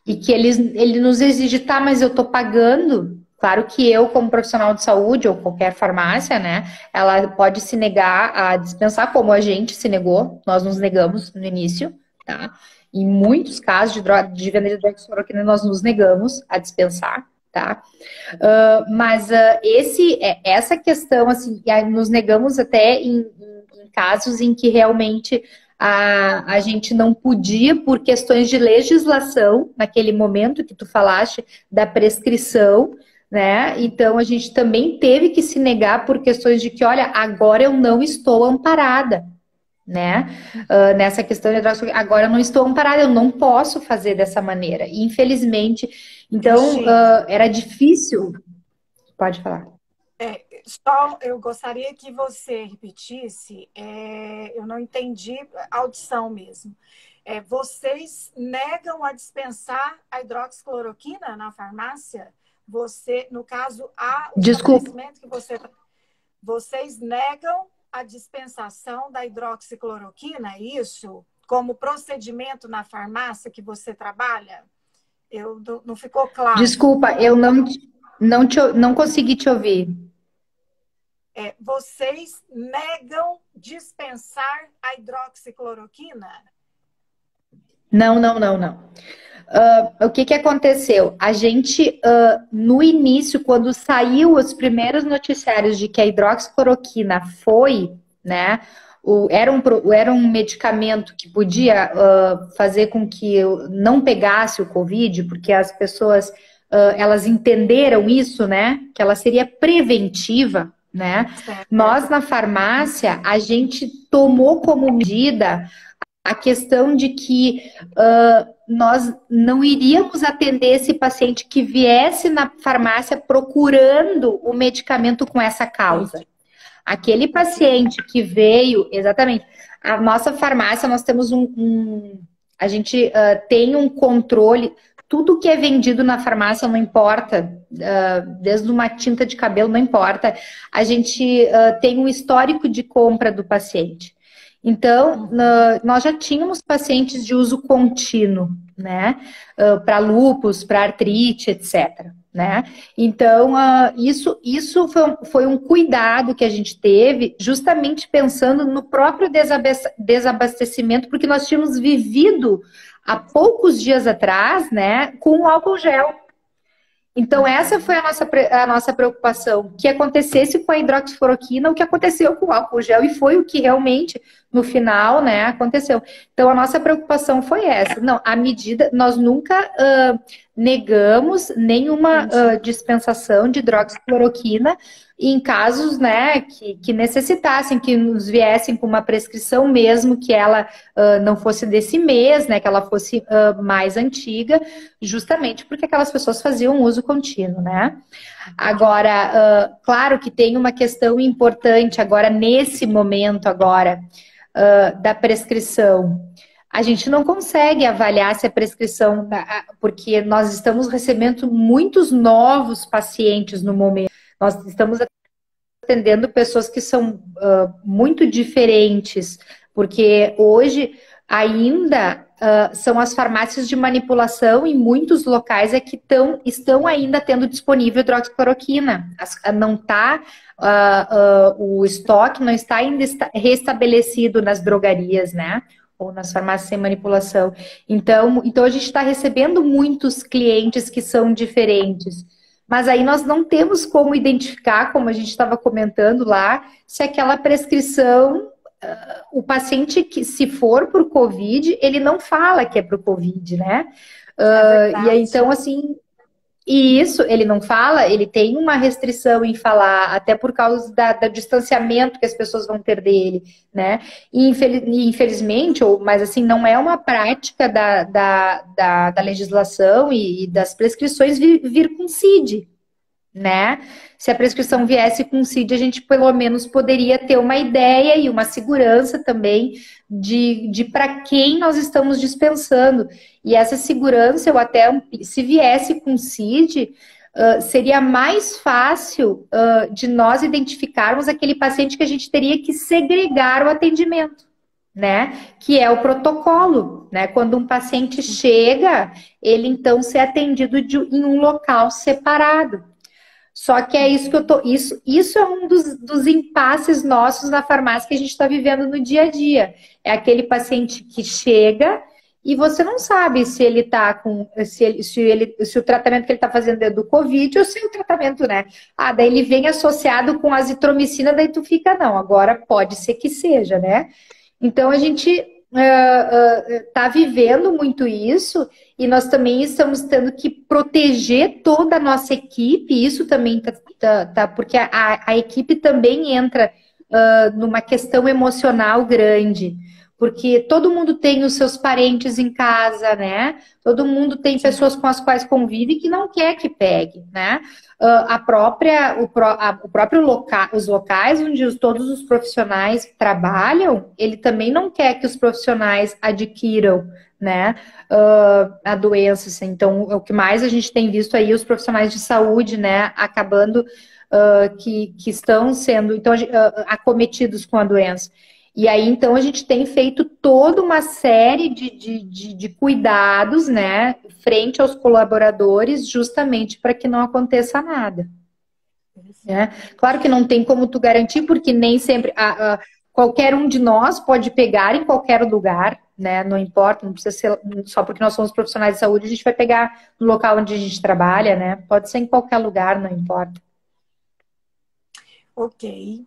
E que ele nos exige, tá, mas eu tô pagando, Claro que eu, como profissional de saúde, ou qualquer farmácia, né, ela pode se negar a dispensar, como a gente se negou, nós nos negamos no início, tá? Em muitos casos de venda de hidroxicloroquina, nós nos negamos a dispensar, tá? Mas essa questão, assim, nos negamos até em casos em que realmente a gente não podia, por questões de legislação, naquele momento que tu falaste, da prescrição, né? Então a gente também teve que se negar por questões de que, olha, agora eu não estou amparada, né? Nessa questão de agora eu não estou amparada, eu não posso fazer dessa maneira. E, infelizmente, então era difícil. Pode falar. Só eu gostaria que você repetisse, eu não entendi a audição mesmo. Vocês negam a dispensar a hidroxicloroquina na farmácia? Você, no caso, o estabelecimento que vocês negam a dispensação da hidroxicloroquina, é isso? Como procedimento na farmácia que você trabalha? Não ficou claro. Desculpa, eu não consegui te ouvir. Vocês negam dispensar a hidroxicloroquina? Não. O que aconteceu? A gente, no início, quando saiu os primeiros noticiários de que a hidroxicloroquina foi, né, era um medicamento que podia fazer com que não pegasse o Covid, porque as pessoas, elas entenderam isso, né, que ela seria preventiva, né? Nós, na farmácia, a gente tomou como medida a questão de que nós não iríamos atender esse paciente que viesse na farmácia procurando o medicamento com essa causa. Aquele paciente que veio, exatamente, a nossa farmácia, nós temos a gente tem um controle, tudo que é vendido na farmácia não importa, desde uma tinta de cabelo não importa, a gente tem um histórico de compra do paciente. Então, nós já tínhamos pacientes de uso contínuo, né? Para lúpus, para artrite, etc. Né? Então, isso foi um cuidado que a gente teve, justamente pensando no próprio desabastecimento, porque nós tínhamos vivido há poucos dias atrás, né, com o álcool gel. Então, essa foi a nossa preocupação, que acontecesse com a hidroxicloroquina o que aconteceu com o álcool gel, e foi o que realmente, no final, né, aconteceu. Então, a nossa preocupação foi essa. Não, a medida, nós nunca negamos nenhuma dispensação de hidroxicloroquina em casos, né, que necessitassem, que nos viessem com uma prescrição mesmo, que ela não fosse desse mês, né, que ela fosse mais antiga, justamente porque aquelas pessoas faziam uso contínuo, né? Agora, claro que tem uma questão importante agora, nesse momento agora, da prescrição. A gente não consegue avaliar se a prescrição, porque nós estamos recebendo muitos novos pacientes no momento. Nós estamos atendendo pessoas que são muito diferentes, porque hoje ainda são as farmácias de manipulação em muitos locais que estão ainda tendo disponível hidroxicloroquina. Não está, o estoque não está ainda restabelecido nas drogarias, né? Ou nas farmácias sem manipulação. Então a gente está recebendo muitos clientes que são diferentes. Mas aí nós não temos como identificar, como a gente estava comentando lá, se aquela prescrição, o paciente que, se for por Covid, ele não fala que é para o Covid, né? E aí, então, assim, e isso ele não fala, ele tem uma restrição em falar, até por causa do distanciamento que as pessoas vão ter dele, né? E infelizmente, mas assim, não é uma prática da legislação e das prescrições vir com CID, né? Se a prescrição viesse com CID, a gente pelo menos poderia ter uma ideia e uma segurança também de para quem nós estamos dispensando. E essa segurança, eu até, se viesse com CID, seria mais fácil de nós identificarmos aquele paciente que a gente teria que segregar o atendimento, né? Que é o protocolo, né? Quando um paciente chega, ele então ser atendido em um local separado. Só que é isso que eu tô. Isso é um dos impasses nossos na farmácia que a gente está vivendo no dia a dia. É aquele paciente que chega e você não sabe se ele está com. Se o tratamento que ele está fazendo é do Covid ou se é o tratamento, né? Ah, daí ele vem associado com azitromicina, daí tu fica, não, agora pode ser que seja, né? Então a gente está vivendo muito isso e nós também estamos tendo que proteger toda a nossa equipe. Isso também porque a equipe também entra numa questão emocional grande. Porque todo mundo tem os seus parentes em casa, né? Todo mundo tem pessoas com as quais convive que não quer que pegue, né? O próprio local, os locais onde todos os profissionais trabalham, ele também não quer que os profissionais adquiram, né, a doença. Assim. Então, o que mais a gente tem visto aí, os profissionais de saúde, né, acabando que estão sendo então, acometidos com a doença. E aí, então, a gente tem feito toda uma série de cuidados, né, frente aos colaboradores, justamente para que não aconteça nada. Né? Claro que não tem como tu garantir, porque nem sempre qualquer um de nós pode pegar em qualquer lugar, né? Não importa, não precisa ser só porque nós somos profissionais de saúde, a gente vai pegar no local onde a gente trabalha, né? Pode ser em qualquer lugar, não importa. Ok.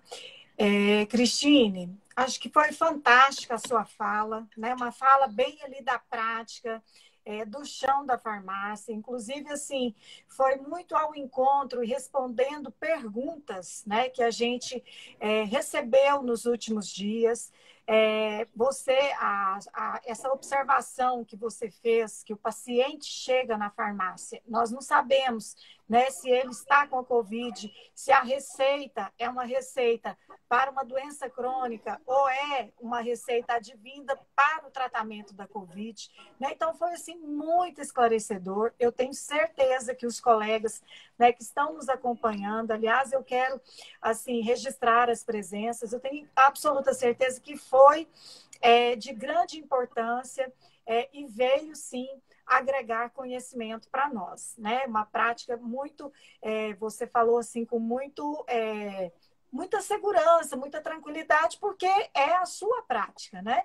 Cristine, acho que foi fantástica a sua fala, né? Uma fala bem ali da prática, do chão da farmácia. Inclusive, assim, foi muito ao encontro e respondendo perguntas, né, que a gente recebeu nos últimos dias. Essa observação que você fez, que o paciente chega na farmácia, nós não sabemos, né, se ele está com a Covid, se a receita é uma receita para uma doença crônica ou é uma receita advinda para o tratamento da Covid. Né? Então, foi assim, muito esclarecedor. Eu tenho certeza que os colegas, né, que estão nos acompanhando, aliás, eu quero assim, registrar as presenças, eu tenho absoluta certeza que foi de grande importância e veio, sim, agregar conhecimento para nós, né? Uma prática muito, você falou assim, com muita segurança, muita tranquilidade, porque é a sua prática, né?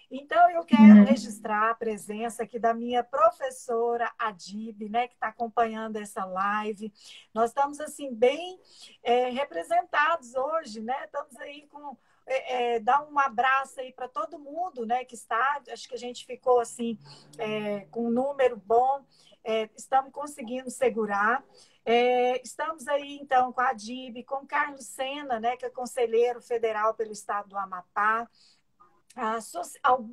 Então, eu quero registrar a presença aqui da minha professora Adib, né, que está acompanhando essa live. Nós estamos, assim, bem representados hoje, né? Estamos aí com... dar um abraço aí para todo mundo, né, que está. Acho que a gente ficou, assim, com um número bom. Estamos conseguindo segurar. Estamos aí, então, com a Adib, com o Carlos Sena, né, que é conselheiro federal pelo estado do Amapá.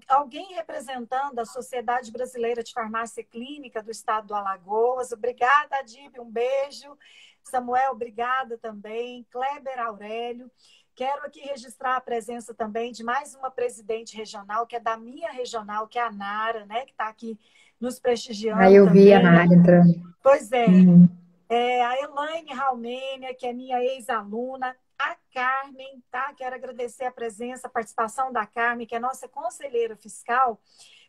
Alguém representando a Sociedade Brasileira de Farmácia Clínica do estado do Alagoas. Obrigada, Adib, um beijo. Samuel, obrigada também. Kleber Aurélio. Quero aqui registrar a presença também de mais uma presidente regional, que é da minha regional, que é a Nara, né, que está aqui nos prestigiando. Aí eu também. Vi a Nara entrando. Pois é. A Elaine Raumênia, que é minha ex-aluna. A Carmen, tá? Quero agradecer a presença, a participação da Carmen, que é nossa conselheira fiscal,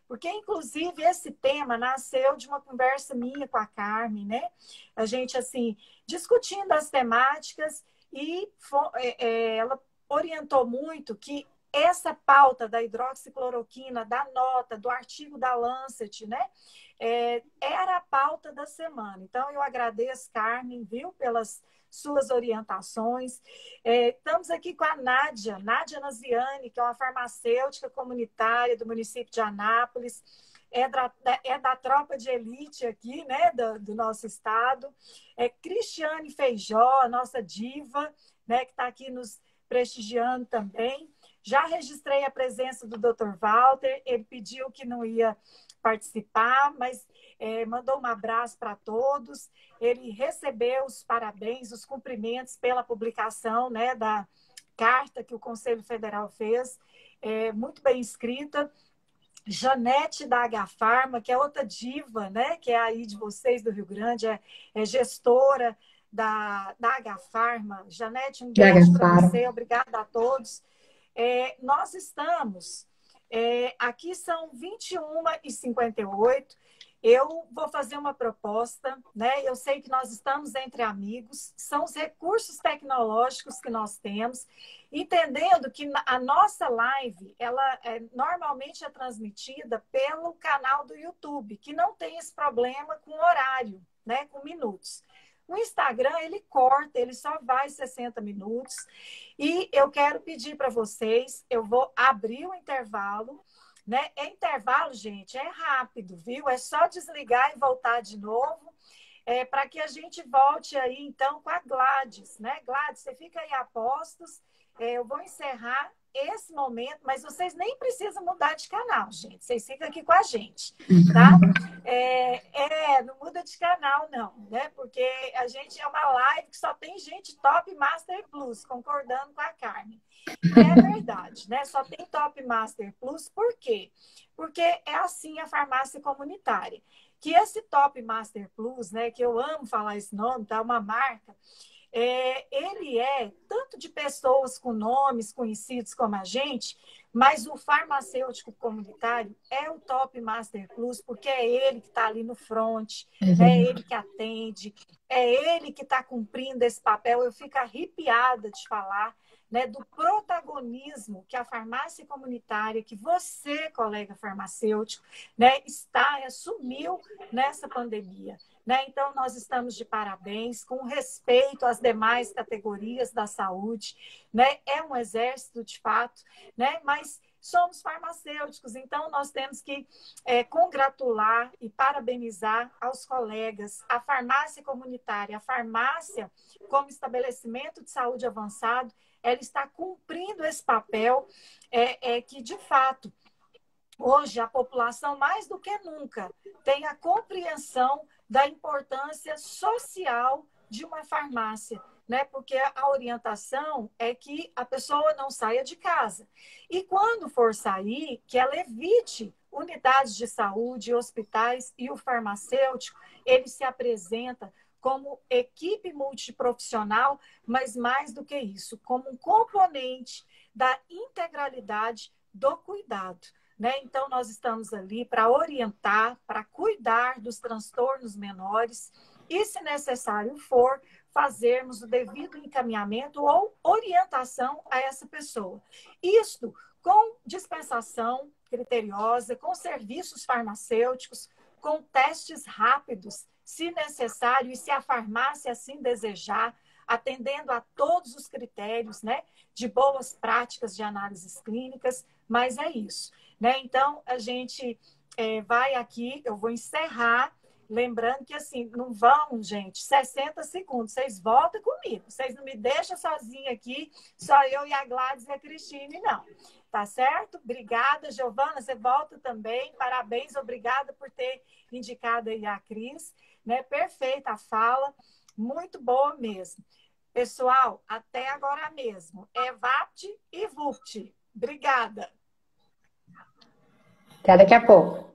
porque, inclusive, esse tema nasceu de uma conversa minha com a Carmen, né? A gente, assim, discutindo as temáticas e ela orientou muito que essa pauta da hidroxicloroquina, da nota, do artigo da Lancet, né? Era a pauta da semana. Então, eu agradeço, Carmen, viu, pelas suas orientações. Estamos aqui com a Nádia Naziani, que é uma farmacêutica comunitária do município de Anápolis, da tropa de elite aqui, né, do nosso estado. Cristiane Feijó, a nossa diva, né, que está aqui nos prestigiando também. Já registrei a presença do Dr. Walter, ele pediu que não ia participar, mas mandou um abraço para todos. Ele recebeu os parabéns, os cumprimentos pela publicação, né, da carta que o Conselho Federal fez, muito bem escrita. Janete da H-Farma, que é outra diva, né, que é aí de vocês do Rio Grande, é gestora da H-Farma. Janete, um beijo para você, obrigada a todos. Nós estamos... aqui são 21h58 Eu vou fazer uma proposta, né? Eu sei que nós estamos entre amigos, são os recursos tecnológicos que nós temos, entendendo que a nossa live, ela normalmente é transmitida pelo canal do YouTube, que não tem esse problema com horário, né? Com minutos. O Instagram, ele corta, ele só vai 60 minutos. E eu quero pedir para vocês, eu vou abrir o intervalo, né? É intervalo, gente, é rápido, viu? É só desligar e voltar de novo, para que a gente volte aí, então, com a Gladys, né? Gladys, você fica aí a postos. Eu vou encerrar esse momento, mas vocês nem precisam mudar de canal, gente. Vocês ficam aqui com a gente, tá? Não muda de canal, não, né? Porque a gente é uma live que só tem gente top Master Plus, concordando com a Carmen. E é verdade, né? Só tem Top Master Plus, por quê? Porque é assim a farmácia comunitária. Que esse Top Master Plus, né? Que eu amo falar esse nome, tá? Uma marca. Ele é tanto de pessoas com nomes conhecidos como a gente, mas o farmacêutico comunitário é o Top Master Plus, porque é ele que está ali no front, é ele que atende, é ele que está cumprindo esse papel. Eu fico arrepiada de falar, né, do protagonismo que a farmácia comunitária, que você, colega farmacêutico, né, assumiu nessa pandemia. Né? Então, nós estamos de parabéns, com respeito às demais categorias da saúde. Né? É um exército, de fato, né? Mas somos farmacêuticos, então nós temos que congratular e parabenizar aos colegas, a farmácia comunitária, a farmácia como estabelecimento de saúde avançado, ela está cumprindo esse papel que, de fato, hoje a população, mais do que nunca, tem a compreensão da importância social de uma farmácia, né? Porque a orientação é que a pessoa não saia de casa. E quando for sair, que ela evite unidades de saúde, hospitais, e o farmacêutico, ele se apresenta como equipe multiprofissional, mas mais do que isso, como um componente da integralidade do cuidado. Né? Então, nós estamos ali para orientar, para cuidar dos transtornos menores e, se necessário for, fazermos o devido encaminhamento ou orientação a essa pessoa. Isto com dispensação criteriosa, com serviços farmacêuticos, com testes rápidos, se necessário, e se a farmácia assim desejar, atendendo a todos os critérios, né, de boas práticas de análises clínicas, mas é isso. Né? Então, a gente vai aqui, eu vou encerrar, lembrando que assim, não vão, gente, 60 segundos, vocês voltam comigo, vocês não me deixam sozinha aqui, só eu e a Gladys e a Cristine, não. Tá certo? Obrigada, Giovana, você volta também, parabéns, obrigada por ter indicado aí a Cris, né? Perfeita a fala, muito boa mesmo. Pessoal, até agora mesmo, VAPT e VUPT. Obrigada. Até daqui a pouco.